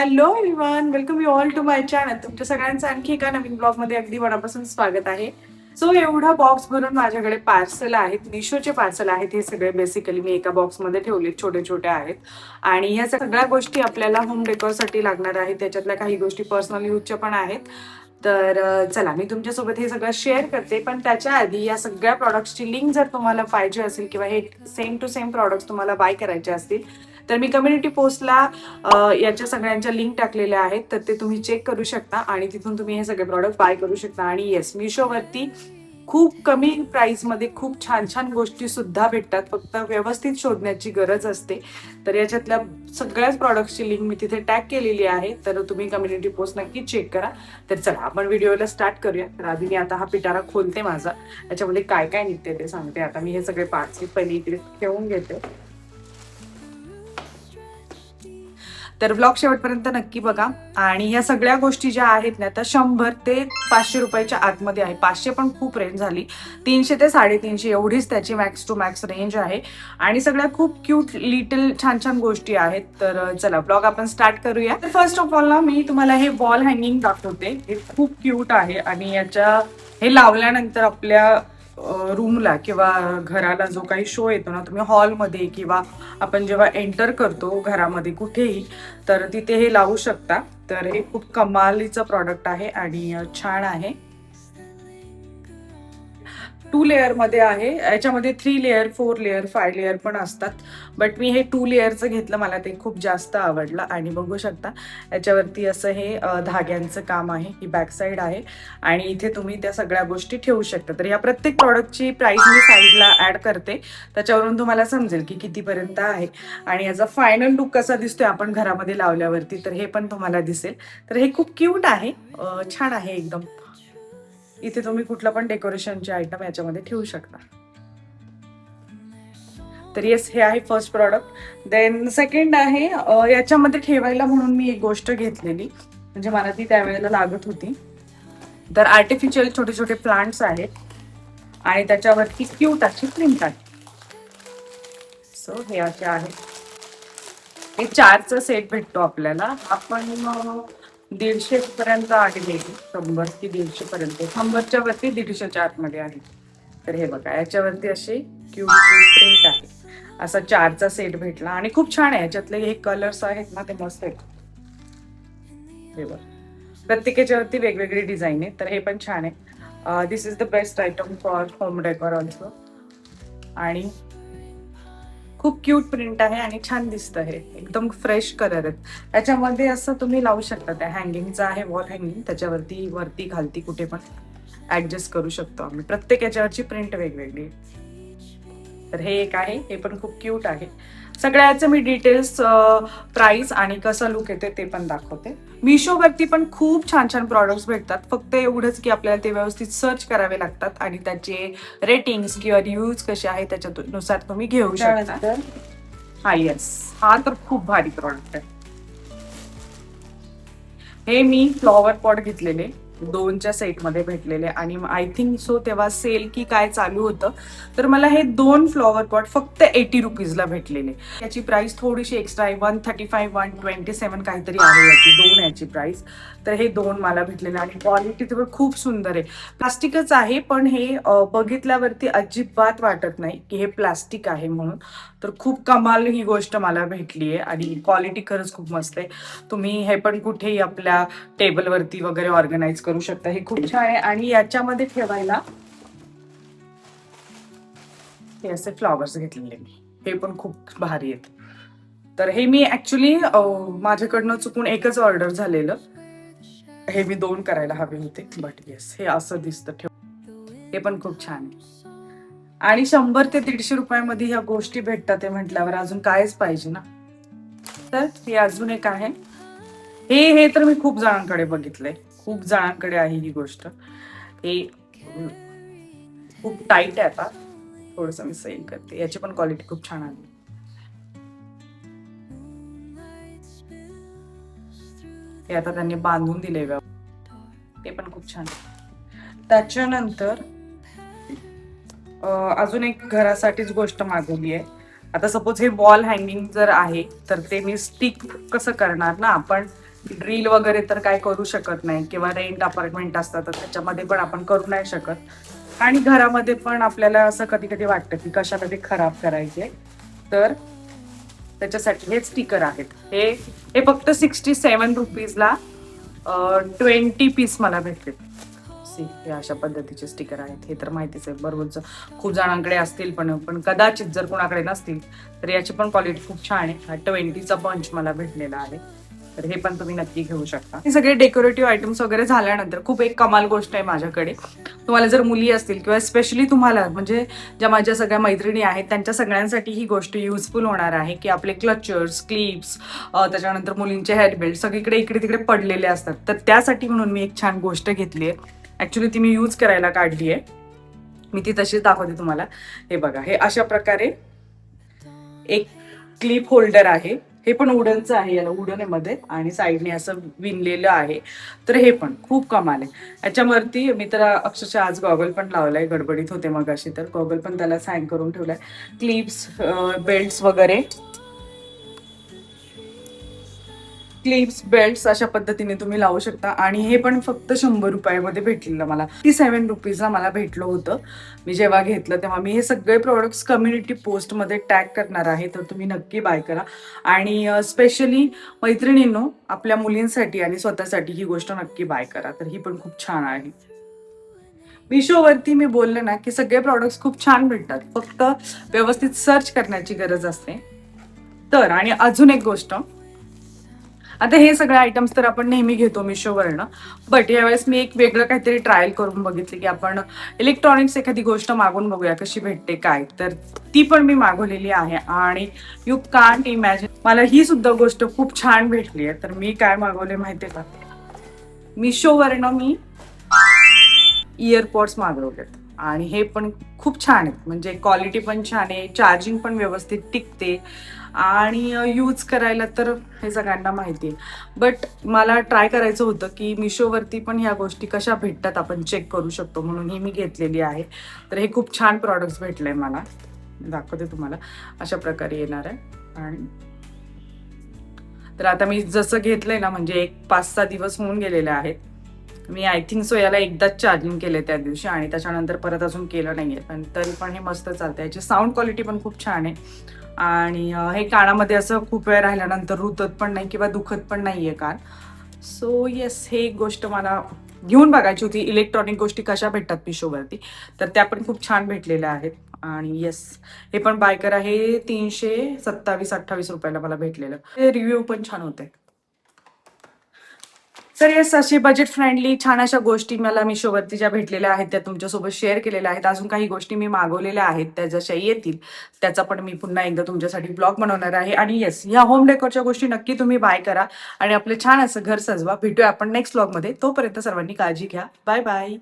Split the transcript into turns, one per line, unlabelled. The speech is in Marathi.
Hello everyone, welcome you all to my channel. तुमच्या सगळ्यांचं आणखी एका नवीन ब्लॉग मध्ये अगदी मनापासून स्वागत आहे. सो एवढा बॉक्स भरून माझ्याकडे पार्सल आहेत, मिशोचे पार्सल आहेत. हे सगळे बेसिकली मी एका बॉक्स मध्ये ठेवले, छोटे छोटे आहेत. आणि ह्या सगळ्या गोष्टी आपल्याला होम डेकोरसाठी लागणार आहेत. त्याच्यातल्या काही गोष्टी पर्सनल यूजच्या पण आहेत. तर चला मी तुमच्यासोबत हे सगळं शेअर करते. पण त्याच्या आधी या सगळ्या प्रॉडक्ट्सची लिंक जर तुम्हाला पाहिजे असेल किंवा हे सेम टू सेम प्रॉडक्ट्स तुम्हाला बाय करायचे असतील तर मी कम्युनिटी पोस्टला याच्या सगळ्यांच्या लिंक टाकलेल्या आहेत. तर ते तुम्ही चेक करू शकता आणि तिथून तुम्ही हे सगळे प्रॉडक्ट बाय करू शकता. आणि येस, मिशोवरती खूप कमी प्राइसमध्ये खूप छान छान गोष्टी सुद्धा भेटतात. फक्त व्यवस्थित शोधण्याची गरज असते. तर याच्यातल्या सगळ्याच प्रॉडक्ट्सची लिंक मी तिथे टॅग केलेली आहे. तर तुम्ही कम्युनिटी पोस्ट नक्की चेक करा. तर चला आपण व्हिडिओला स्टार्ट करूया. तर आधी मी आता हा पिटारा खोलते माझा. याच्यामध्ये काय काय निघते ते सांगते. आता मी हे सगळे पार्ट्स पहिले इकडे ठेवून घेते. तर ब्लॉग शेवटपर्यंत नक्की बघा. आणि ह्या सगळ्या गोष्टी ज्या आहेत ना त्या 100 ते 500 रुपयाच्या आतमध्ये आहे. 500 पण खूप रेंज झाली. 300 ते 350 एवढीच त्याची मॅक्स टू मॅक्स रेंज आहे. आणि सगळ्या खूप क्यूट लिटल छान छान गोष्टी आहेत. तर चला ब्लॉग आपण स्टार्ट करूया. तर फर्स्ट ऑफ ऑल ना मी तुम्हाला हे वॉल हँगिंग दाखवते. हे खूप क्यूट आहे आणि हे लावल्यानंतर आपल्या रूमला किंवा घराला जो काही शो येतो ना, तुम्ही हॉलमध्ये किंवा आपण जेव्हा एंटर करतो घरामध्ये कुठेही, तर तिथे हे लावू शकता. तर हे खूप कमालीचं प्रॉडक्ट आहे आणि छान आहे. 2 लेअर मध्ये आहे. याच्यामध्ये 3 लेअर, 4 लेअर, 5 लेअर पण असतात. बट मी हे 2 लेअरचं घेतलं, मला ते खूप जास्त आवडलं. आणि बघू शकता याच्यावरती असं हे धाग्यांचं काम आहे. ही बॅक साईड आहे आणि इथे तुम्ही त्या सगळ्या गोष्टी ठेवू शकता. तर या प्रत्येक प्रॉडक्टची प्राइस मी साईडला ऍड करते, त्याच्यावरून तुम्हाला समजेल की कितीपर्यंत आहे आणि याचा फायनल लुक कसा दिसतोय आपण घरामध्ये लावल्यावरती, तर हे पण तुम्हाला दिसेल. तर हे खूप क्यूट आहे, छान आहे एकदम. इथे तुम्ही कुठलं पण डेकोरेशनचे आयटम याच्यामध्ये ठेवू शकता. तर येस, हे आहे फर्स्ट प्रॉडक्ट. देन सेकंड आहे, याच्यामध्ये ठेवायला म्हणून मी एक गोष्ट घेतलेली, म्हणजे मला ती त्यावेळेला लागत होती. तर आर्टिफिशियल छोटे छोटे प्लांट्स आहेत आणि त्याच्यावरती क्यूट अशी प्रिंट आहे. सो हे असे आहेत. हे 4चा सेट भेटतो आपल्याला. आपण 150 पर्यंत आहे. 100 की 150 पर्यंत. 100च्या वरती 150च्या आतमध्ये आहे. तर हे बघा, याच्यावरती असे क्यूट प्रिंट आहे. असा 4चा सेट भेटला आणि खूप छान आहे. याच्यातले हे कलर्स आहेत ना ते मस्त आहेत. हे बघ, प्रत्येकाच्या वरती वेगवेगळी डिझाईन आहे. तर हे पण छान आहे. This is the best item for home decor also. आणि खूप क्यूट प्रिंट आहे आणि छान दिसतं. हे एकदम फ्रेश कलर आहेत. त्याच्यामध्ये असं तुम्ही लावू शकता. त्या हँगिंगचा आहे वॉल हँगिंग, त्याच्यावरती वरती खालती कुठे पण ऍडजस्ट करू शकतो आम्ही. प्रत्येक याच्यावरची प्रिंट वेगवेगळी. तर हे एक आहे, हे पण खूप क्यूट आहे. सगळ्याचं मी डिटेल्स, प्राइस आणि कसं लुक येते ते पण दाखवते. मिशोवरती पण खूप छान छान प्रॉडक्ट्स भेटतात. फक्त एवढंच की आपल्याला ते व्यवस्थित सर्च करावे लागतात आणि त्याचे रेटिंग्स किंवा रिव्ह्यूज कसे आहेत त्याच्यानुसार तुम्ही घेऊ शकता. हा येस, हा तर खूप भारी प्रॉडक्ट आहे. हे मी फ्लॉवर पॉट घेतलेले, 2च्या सेटमध्ये भेटलेले आणि आय थिंक सो तेव्हा सेल की काय चालू होतं. तर मला हे 2 फ्लॉवर पॉट फक्त 80 रुपीजला भेटलेले. याची प्राइस थोडीशी एक्स्ट्रा आहे, 135, 127 काहीतरी आहे याची, 2 याची प्राइस. तर हे 2 मला भेटलेले आणि क्वालिटी तर खूप सुंदर आहे. प्लास्टिकच आहे पण हे बघितल्यावरती अजिबात वाटत नाही की हे प्लास्टिक आहे म्हणून. तर खूप कमाल ही गोष्ट मला भेटली आहे आणि क्वालिटी खरंच खूप मस्त आहे. तुम्ही हे पण कुठेही आपल्या टेबलवरती वगैरे ऑर्गनाइज करू शकता. हे खूप छान आहे. आणि याच्यामध्ये ठेवायला हे असे फ्लॉवर्स घेतलेले मी, हे पण खूप भारी आहेत. तर हे मी ऍक्च्युली माझ्याकडनं चुकून एकच ऑर्डर झालेलं, हे मी 2 करायला हवे होते. बट येस, हे असं दिसतं ठेव. हे पण खूप छान आहे. आणि 100 ते 150 रुपयामध्ये ह्या गोष्टी भेटतात ते म्हटल्यावर अजून कायच पाहिजे ना. तर हे अजून एक आहे. हे तर मी खूप जणांकडे बघितलंय, खूप जणांकडे आहे ही गोष्ट. हे खूप टाईट आहे. आता थोडस मी सैल करते. याची पण क्वालिटी खूप छान आहे. हे आता त्यांनी बांधून दिले, ते पण खूप छान. त्याच्यानंतर अजून एक घरासाठीच गोष्ट मागवली आहे. आता सपोज हे वॉल हँगिंग जर आहे तर ते मी स्टिक कसं करणार ना आपण, ड्रिल वगैरे तर काय करू शकत नाही, किंवा रेंट अपार्टमेंट असतात तर त्याच्यामध्ये पण आपण करू नाही शकत. आणि घरामध्ये पण आपल्याला असं कधी कधी वाटतं की कशाला ते खराब करायचे, तर त्याच्यासाठी हे स्टिकर आहेत. हे हे फक्त 67 रुपीजला 20 पीस मला भेटले. हे अशा पद्धतीचे स्टिकर आहेत. हे तर माहितीच आहे, बरोबरच खूप जणांकडे असतील, पण कदाचित जर कोणाकडे नसतील तर याची पण क्वालिटी खूप छान आहे. हा 20चा बंच मला भेटलेला आहे, तर हे पण तुम्ही नक्की घेऊ शकता. हे सगळे डेकोरेटिव्ह आयटम्स वगैरे झाल्यानंतर खूप एक कमाल गोष्ट आहे माझ्याकडे. तुम्हाला जर मुली असतील किंवा स्पेशली तुम्हाला, म्हणजे ज्या माझ्या सगळ्या मैत्रिणी आहेत त्यांच्या सगळ्यांसाठी ही गोष्ट युजफुल होणार आहे की आपले क्लचर्स, क्लिप्स, त्याच्यानंतर मुलींचे हेअरबेल्ट सगळीकडे इकडे तिकडे पडलेले असतात, तर त्यासाठी म्हणून मी एक छान गोष्ट घेतली आहे. ऍक्च्युली ती मी यूज करायला काढली आहे, मी ती तशीच दाखवते तुम्हाला. हे बघा, हे अशा प्रकारे एक क्लिप होल्डर आहे. हे पण वुडनचं आहे, याला वुडन आहे मध्ये आणि साईडने असं विणलेलं आहे. तर हे पण खूप कमाल आहे. याच्यावरती मी तर अक्षरशः आज गॉगल पण लावलाय, गडबडीत होते मग अशी, तर गॉगल पण त्याला हँग करून ठेवलाय. क्लिप्स, बेल्ट्स वगैरे, क्लिप्स, बेल्ट्स अशा पद्धतीने तुम्ही लावू शकता. आणि हे पण फक्त 100 रुपयामध्ये भेटलेलं मला. 57 रुपीजला मला भेटलं होतं मी जेव्हा घेतलं तेव्हा. मी हे सगळे प्रोडक्ट्स कम्युनिटी पोस्टमध्ये टॅग करणार आहे, तर तुम्ही नक्की बाय करा. आणि स्पेशली मैत्रिणींनो, आपल्या मुलींसाठी आणि स्वतःसाठी ही गोष्ट नक्की बाय करा. तर ही पण खूप छान आहे. मिशोवरती मी बोलले ना की सगळे प्रॉडक्ट्स खूप छान भेटतात, फक्त व्यवस्थित सर्च करण्याची गरज असते. तर आणि अजून एक गोष्ट, आता हे सगळे आयटम्स तर आपण नेहमी घेतो मिशोवरनं, बट यावेळेस मी एक वेगळं काहीतरी ट्रायल करून बघितले की आपण इलेक्ट्रॉनिक्स एखादी गोष्ट मागून बघूया कशी भेटते काय. तर ती पण मी मागवलेली आहे आणि यू कांट इमॅजिन, मला ही सुद्धा गोष्ट खूप छान भेटली आहे. तर मी काय मागवले माहितीये का, मिशोवरनं मी इयरपॉड्स मागवलेत आणि हे पण खूप छान आहेत. म्हणजे क्वालिटी पण छान आहे, चार्जिंग पण व्यवस्थित टिकते आणि यूज करायला तर हे सगळ्यांना माहिती आहे. बट मला ट्राय करायचं होतं की मिशोवरती पण ह्या गोष्टी कशा भेटतात आपण चेक करू शकतो, म्हणून ही मी घेतलेली आहे. तर हे खूप छान प्रॉडक्ट्स भेटले मला, दाखवते तुम्हाला. अशा प्रकारे येणार आहे. आणि तर आता मी जसं घेतलंय ना, म्हणजे एक 5-6 दिवस होऊन गेलेले आहेत. मी आय थिंक सो याला एकदाच चार्जिंग केले त्या दिवशी आणि त्याच्यानंतर परत अजून केलं नाहीये, पण तरी पण हे मस्त चालतं. याची साऊंड क्वालिटी पण खूप छान आहे आणि हे कानामध्ये असं खूप वेळ राहिल्यानंतर रुतत पण नाही किंवा दुखत पण नाहीये कान. सो येस, हे एक गोष्ट मला घेऊन बघायची होती. इलेक्ट्रॉनिक गोष्टी कशा भेटतात मिशोवरती, तर त्या पण खूप छान भेटलेल्या आहेत. आणि येस, हे पण बाय करा. हे 327-28 रुपयाला मला भेटलेलं. हे रिव्ह्यू पण छान होते. तर येस, अशी बजेट फ्रेंडली छान अशा गोष्टी मला मिशोवरती ज्या भेटलेल्या आहेत त्या तुमच्यासोबत शेअर केलेल्या आहेत. अजून काही गोष्टी मी मागवलेल्या आहेत, त्या जशा येतील त्याचा पण मी पुन्हा एकदा तुमच्यासाठी ब्लॉग बनवणार आहे. आणि येस, ह्या होम डेकोरच्या गोष्टी नक्की तुम्ही बाय करा आणि आपले छान असं घर सजवा. भेटूया आपण नेक्स्ट ब्लॉगमध्ये. तोपर्यंत सर्वांनी काळजी घ्या. Bye bye.